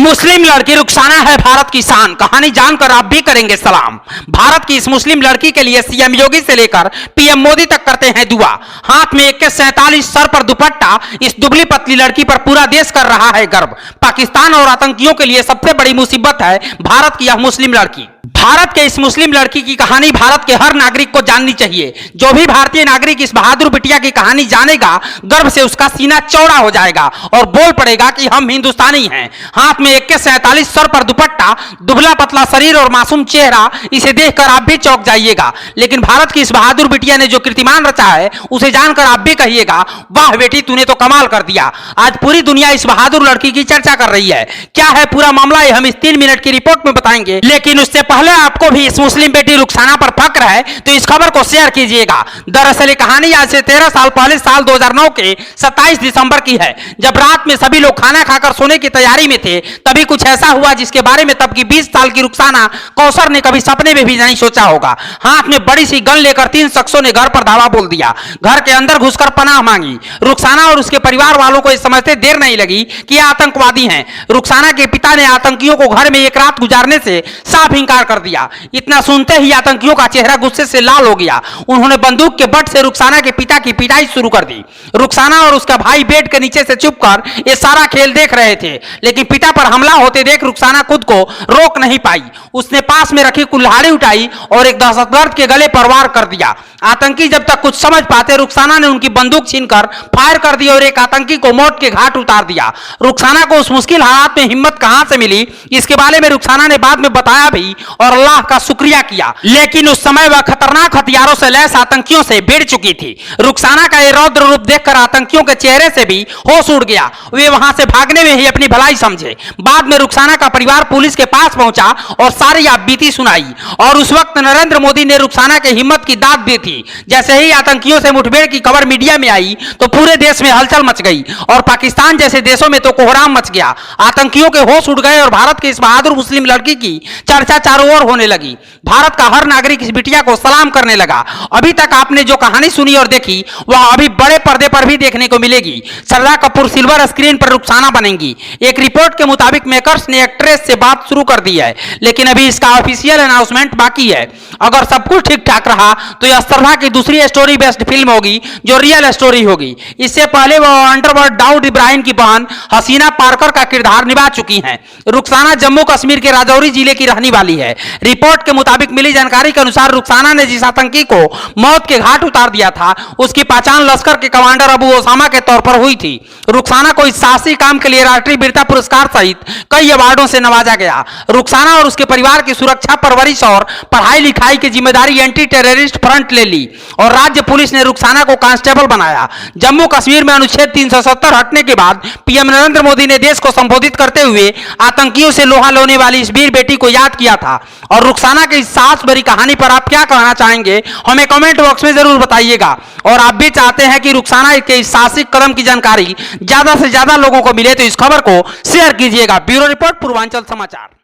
मुस्लिम लड़की रुखसाना है भारत की शान, कहानी जानकर आप भी करेंगे सलाम। भारत की इस मुस्लिम लड़की के लिए सीएम योगी से लेकर पीएम मोदी तक करते हैं दुआ। हाथ में AK-47, सर पर दुपट्टा, इस दुबली पतली लड़की पर पूरा देश कर रहा है गर्व। पाकिस्तान और आतंकियों के लिए सबसे बड़ी मुसीबत है भारत की यह मुस्लिम लड़की। भारत के इस मुस्लिम लड़की की कहानी भारत के हर नागरिक को जाननी चाहिए। जो भी भारतीय नागरिक इस बहादुर बिटिया की कहानी जानेगा, गर्व से उसका सीना चौड़ा हो जाएगा और बोल पड़ेगा कि हम हिंदुस्तानी हैं। हाथ में AK-47, सर पर दुपट्टा, दुबला पतला शरीर और मासूम चेहरा, इसे देखकर आप भी चौंक जाइएगा। लेकिन भारत की इस बहादुर बिटिया ने जो कीर्तिमान रचा है, उसे जानकर आप भी कहिएगा, वाह बेटी तूने तो कमाल कर दिया। आज पूरी दुनिया इस बहादुर लड़की की चर्चा कर रही है। क्या है पूरा मामला, ये हम इस 3 मिनट की रिपोर्ट में बताएंगे। लेकिन उससे पहले आपको भी इस मुस्लिम बेटी रुखसाना पर फक्र है तो इस खबर को शेयर कीजिएगा। दरअसल ये कहानी आज से 13 साल पहले साल 2009 के 27 दिसंबर की है। जब रात में सभी लोग खाना खाकर सोने की तैयारी में थे, तभी कुछ ऐसा हुआ जिसके बारे में तब की 20 साल की रुखसाना कौसर ने कभी सपने में भी नहीं सोचा होगा। हाथ में बड़ी सी गन लेकर 3 शख्सों ने घर पर धावा बोल दिया। घर के अंदर घुसकर पनाह मांगी। रुखसाना और उसके परिवार वालों को इस समझते देर नहीं लगी कि ये आतंकवादी हैं। रुखसाना के पिता ने आतंकियों को घर में एक रात गुजारने से साफ इंकार कर दिया। इतना सुनते ही आतंकियों का चेहरा गुस्से से लाल हो गया। उन्होंने बंदूक के बट से रुखसाना के पिता की पिटाई शुरू कर दी। रुखसाना और उसका भाई बेड के नीचे से छुपकर ये सारा खेल देख रहे थे, लेकिन पिता पर हमला होते देख रुखसाना खुद को रोक नहीं पाई। उसने पास में रखी कुल्हाड़ी उठाई और एक दहशतगर्द के गले पर वार कर दिया। आतंकी जब तक कुछ समझ पाते, रुखसाना ने उनकी बंदूक छीनकर फायर कर दी और एक आतंकी को मौत के घाट उतार दिया। रुखसाना को उस मुश्किल हालात में हिम्मत कहां से मिली, इसके बारे में रुखसाना ने बाद में बताया भी और अल्लाह का शुक्रिया किया। लेकिन उस समय वह खतरनाक हथियारों से लैस आतंकियों से भिड़ चुकी थी। रुखसाना का ये रौद्र रूप देखकर आतंकियों के चेहरे से भी होश उड़ गया। वे वहां से भागने में ही अपनी भलाई समझे। बाद में रुखसाना का परिवार पुलिस के पास पहुंचा और सारी आपबीती सुनाई। और उस वक्त नरेंद्र मोदी ने रुखसाना की हिम्मत की दाद दी थी। जैसे ही आतंकियों से मुठभेड़ की खबर मीडिया में आई तो पूरे देश में हलचल मच गई और पाकिस्तान जैसे देशों में तो कोहराम मच गया। आतंकियों के होश उड़ गए और भारत की इस बहादुर मुस्लिम लड़की की चर्चा चारों ओर होने लगी। भारत का हर नागरिक इस बिटिया को सलाम करने लगा। अभी तक आपने जो कहानी सुनी और देखी, वह अभी बड़े पर्दे पर भी देखने को मिलेगी। श्रद्धा कपूर सिल्वर स्क्रीन पर रुखसाना बनेंगी। एक रिपोर्ट के मुताबिक मेकर्स ने एक्ट्रेस से बात शुरू कर दी है, लेकिन अभी इसका ऑफिशियल अनाउंसमेंट बाकी है। अगर सब कुछ ठीक ठाक रहा तो यह श्रद्धा की दूसरी स्टोरी बेस्ड फिल्म होगी, जो रियल स्टोरी होगी। इससे पहले वह अंडरवर्ल्ड दाऊद इब्राहिम की बहन हसीना पारकर का किरदार निभा चुकी हैं। रुखसाना जम्मू कश्मीर के राजौरी जिले की रहने वाली है। रिपोर्ट के मुताबिक मिली जानकारी के अनुसार रुखसाना ने जिस आतंकी को मौत के घाट उतार दिया था, उसकी पहचान लश्कर के कमांडर अबू ओसामा के तौर पर हुई थी। रुखसाना को इस साहसी काम के लिए राष्ट्रीय वीरता पुरस्कार सहित कई अवार्डों से नवाजा गया। रुखसाना और उसके परिवार की सुरक्षा, परवरिश और पढ़ाई लिखाई की जिम्मेदारी एंटी टेररिस्ट फ्रंट ले ली और राज्य पुलिस ने रुखसाना को कांस्टेबल बनाया। जम्मू कश्मीर में अनुच्छेद 370 हटने के बाद पीएम नरेंद्र मोदी ने देश को संबोधित करते हुए आतंकियों से लोहा लोने वाली इस वीर बेटी को याद किया था। और रुखसाना की इस साहस भरी कहानी पर आप क्या कहना चाहेंगे, हमें कमेंट बॉक्स में जरूर बताइएगा। और आप भी चाहते हैं कि रुखसाना के इस साहसिक कदम की जानकारी ज्यादा से ज्यादा लोगों को मिले तो इस खबर को शेयर कीजिएगा। ब्यूरो रिपोर्ट, पूर्वांचल समाचार।